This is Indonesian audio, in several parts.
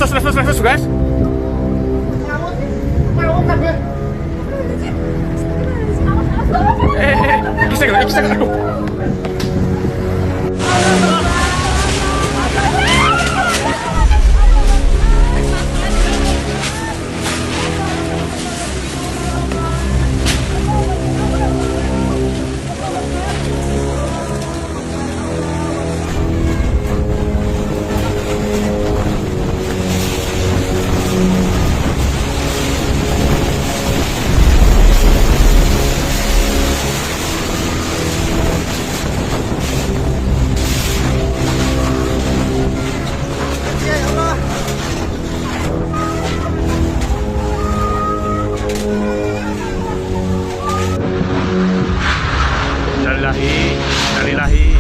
Lesus guys. Ngawut kabeh. Iki saya aduh. Innalillahi.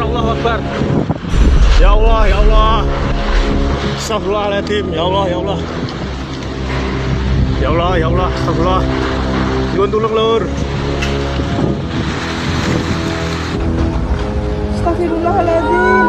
Allahu Akbar. Ya Allah. Astagfirullahaladzim. Ya Allah. Astagfirullah. Nyuwun tulung lur. Astagfirullahaladzim.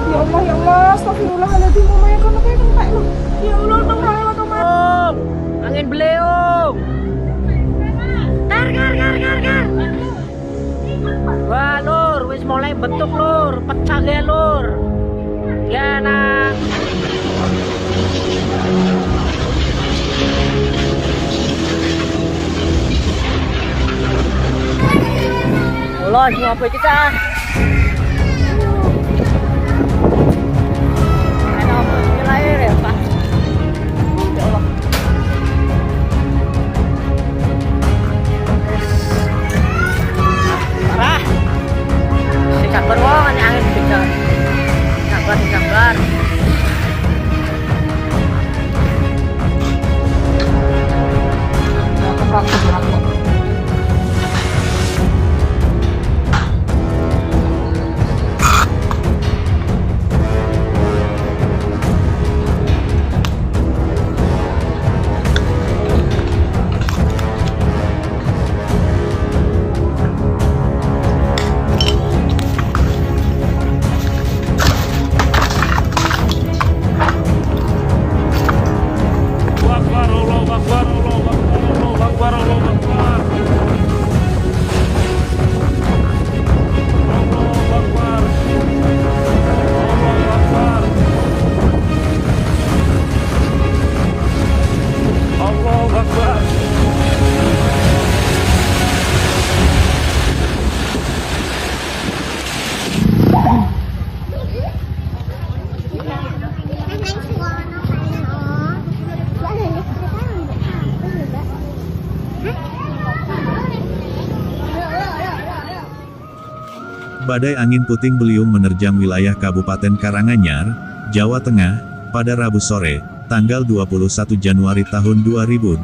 Ya Allah, astagfirullahaladzim. Mamanya kan apa yang kena lo? Ya Allah, tolong. Angin beliung. Gar. Wah, lur, wis mulai bentuk lur, pecah ya lur. Ya nak. Allah, ngapa kita? Ada apa? Air ya, Pak. Ya Allah. Parah. Sikat beruang ini angin kencang. Sabar. Badai angin puting beliung menerjang wilayah Kabupaten Karanganyar, Jawa Tengah, pada Rabu sore, tanggal 21 Januari tahun 2026.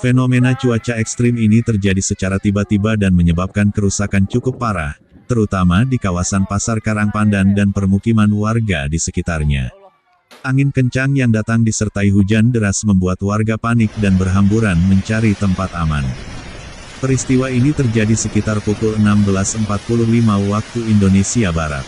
Fenomena cuaca ekstrim ini terjadi secara tiba-tiba dan menyebabkan kerusakan cukup parah, terutama di kawasan Pasar Karangpandan dan permukiman warga di sekitarnya. Angin kencang yang datang disertai hujan deras membuat warga panik dan berhamburan mencari tempat aman. Peristiwa ini terjadi sekitar pukul 16.45 waktu Indonesia Barat.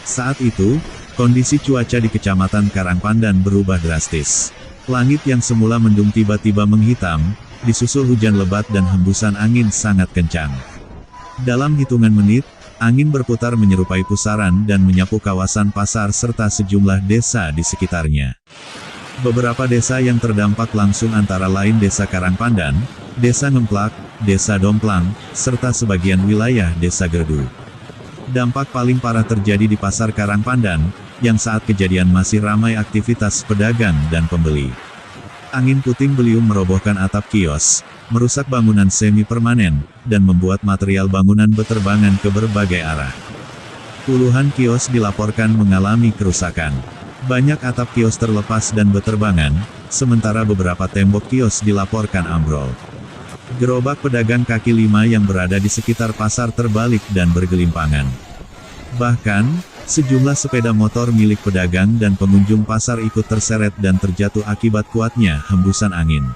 Saat itu, kondisi cuaca di Kecamatan Karangpandan berubah drastis. Langit yang semula mendung tiba-tiba menghitam, disusul hujan lebat dan hembusan angin sangat kencang. Dalam hitungan menit, angin berputar menyerupai pusaran dan menyapu kawasan pasar serta sejumlah desa di sekitarnya. Beberapa desa yang terdampak langsung antara lain Desa Karangpandan, Desa Ngemplak, Desa Domplang, serta sebagian wilayah Desa Gerdu. Dampak paling parah terjadi di Pasar Karangpandan, yang saat kejadian masih ramai aktivitas pedagang dan pembeli. Angin puting beliung merobohkan atap kios, merusak bangunan semi-permanen, dan membuat material bangunan beterbangan ke berbagai arah. Puluhan kios dilaporkan mengalami kerusakan. Banyak atap kios terlepas dan beterbangan, sementara beberapa tembok kios dilaporkan ambrol. Gerobak pedagang kaki lima yang berada di sekitar pasar terbalik dan bergelimpangan. Bahkan, sejumlah sepeda motor milik pedagang dan pengunjung pasar ikut terseret dan terjatuh akibat kuatnya hembusan angin.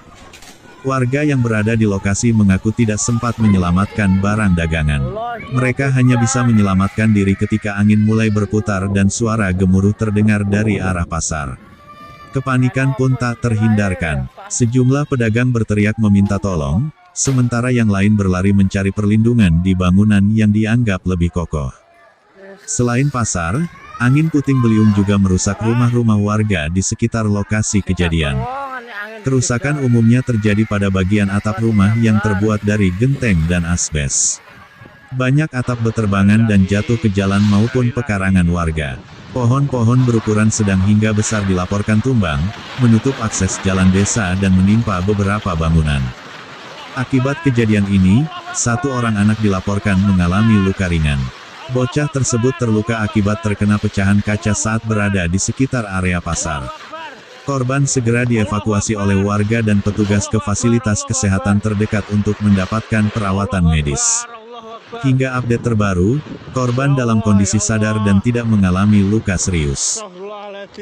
Warga yang berada di lokasi mengaku tidak sempat menyelamatkan barang dagangan. Mereka hanya bisa menyelamatkan diri ketika angin mulai berputar dan suara gemuruh terdengar dari arah pasar. Kepanikan pun tak terhindarkan. Sejumlah pedagang berteriak meminta tolong, sementara yang lain berlari mencari perlindungan di bangunan yang dianggap lebih kokoh. Selain pasar, angin puting beliung juga merusak rumah-rumah warga di sekitar lokasi kejadian. Kerusakan umumnya terjadi pada bagian atap rumah yang terbuat dari genteng dan asbes. Banyak atap beterbangan dan jatuh ke jalan maupun pekarangan warga. Pohon-pohon berukuran sedang hingga besar dilaporkan tumbang, menutup akses jalan desa dan menimpa beberapa bangunan. Akibat kejadian ini, satu orang anak dilaporkan mengalami luka ringan. Bocah tersebut terluka akibat terkena pecahan kaca saat berada di sekitar area pasar. Korban segera dievakuasi oleh warga dan petugas ke fasilitas kesehatan terdekat untuk mendapatkan perawatan medis. Hingga update terbaru, korban dalam kondisi sadar dan tidak mengalami luka serius.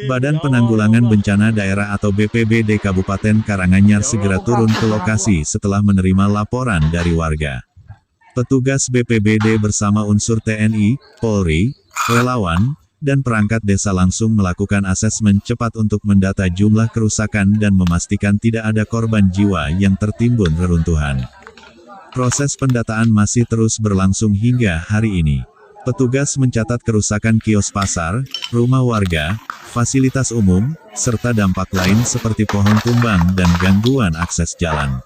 Badan Penanggulangan Bencana Daerah atau BPBD Kabupaten Karanganyar segera turun ke lokasi setelah menerima laporan dari warga. Petugas BPBD bersama unsur TNI, Polri, relawan, dan perangkat desa langsung melakukan asesmen cepat untuk mendata jumlah kerusakan dan memastikan tidak ada korban jiwa yang tertimbun reruntuhan. Proses pendataan masih terus berlangsung hingga hari ini. Petugas mencatat kerusakan kios pasar, rumah warga, fasilitas umum, serta dampak lain seperti pohon tumbang dan gangguan akses jalan.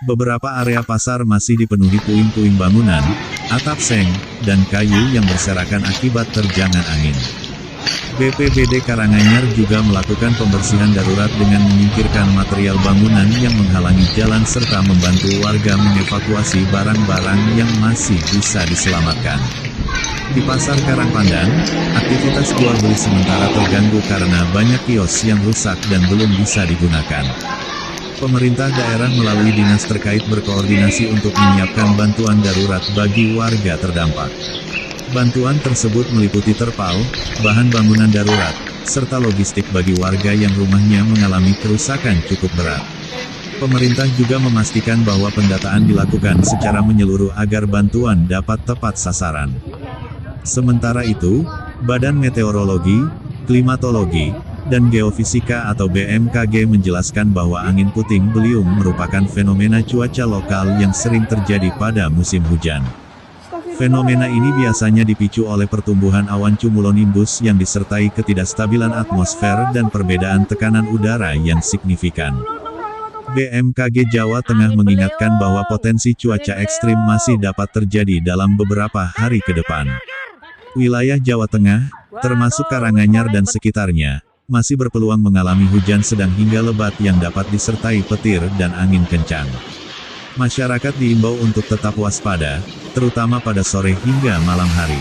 Beberapa area pasar masih dipenuhi puing-puing bangunan, atap seng, dan kayu yang berserakan akibat terjangan angin. BPBD Karanganyar juga melakukan pembersihan darurat dengan menyingkirkan material bangunan yang menghalangi jalan serta membantu warga mengevakuasi barang-barang yang masih bisa diselamatkan. Di Pasar Karangpandan, aktivitas jual beli sementara terganggu karena banyak kios yang rusak dan belum bisa digunakan. Pemerintah daerah melalui dinas terkait berkoordinasi untuk menyiapkan bantuan darurat bagi warga terdampak. Bantuan tersebut meliputi terpal, bahan bangunan darurat, serta logistik bagi warga yang rumahnya mengalami kerusakan cukup berat. Pemerintah juga memastikan bahwa pendataan dilakukan secara menyeluruh agar bantuan dapat tepat sasaran. Sementara itu, Badan Meteorologi, Klimatologi, dan Geofisika atau BMKG menjelaskan bahwa angin puting beliung merupakan fenomena cuaca lokal yang sering terjadi pada musim hujan. Fenomena ini biasanya dipicu oleh pertumbuhan awan cumulonimbus yang disertai ketidakstabilan atmosfer dan perbedaan tekanan udara yang signifikan. BMKG Jawa Tengah mengingatkan bahwa potensi cuaca ekstrim masih dapat terjadi dalam beberapa hari ke depan. Wilayah Jawa Tengah, termasuk Karanganyar dan sekitarnya, masih berpeluang mengalami hujan sedang hingga lebat yang dapat disertai petir dan angin kencang. Masyarakat diimbau untuk tetap waspada, terutama pada sore hingga malam hari.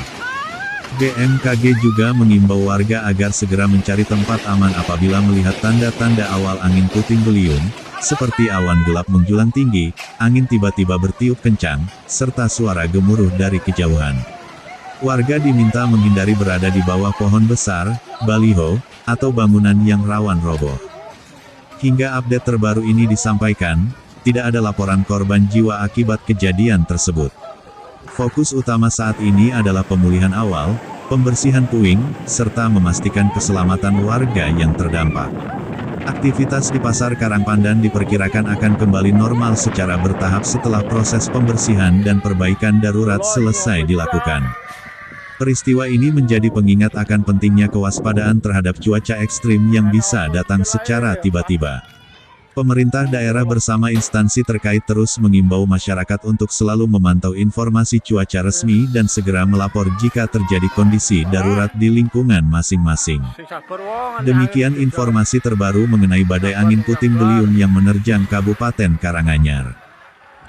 BMKG juga mengimbau warga agar segera mencari tempat aman apabila melihat tanda-tanda awal angin puting beliung, seperti awan gelap menjulang tinggi, angin tiba-tiba bertiup kencang, serta suara gemuruh dari kejauhan. Warga diminta menghindari berada di bawah pohon besar, baliho, atau bangunan yang rawan roboh. Hingga update terbaru ini disampaikan, tidak ada laporan korban jiwa akibat kejadian tersebut. Fokus utama saat ini adalah pemulihan awal, pembersihan puing, serta memastikan keselamatan warga yang terdampak. Aktivitas di Pasar Karangpandan diperkirakan akan kembali normal secara bertahap setelah proses pembersihan dan perbaikan darurat selesai dilakukan. Peristiwa ini menjadi pengingat akan pentingnya kewaspadaan terhadap cuaca ekstrim yang bisa datang secara tiba-tiba. Pemerintah daerah bersama instansi terkait terus mengimbau masyarakat untuk selalu memantau informasi cuaca resmi dan segera melapor jika terjadi kondisi darurat di lingkungan masing-masing. Demikian informasi terbaru mengenai badai angin puting beliung yang menerjang Kabupaten Karanganyar.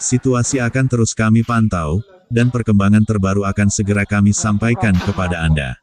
Situasi akan terus kami pantau, dan perkembangan terbaru akan segera kami sampaikan kepada Anda.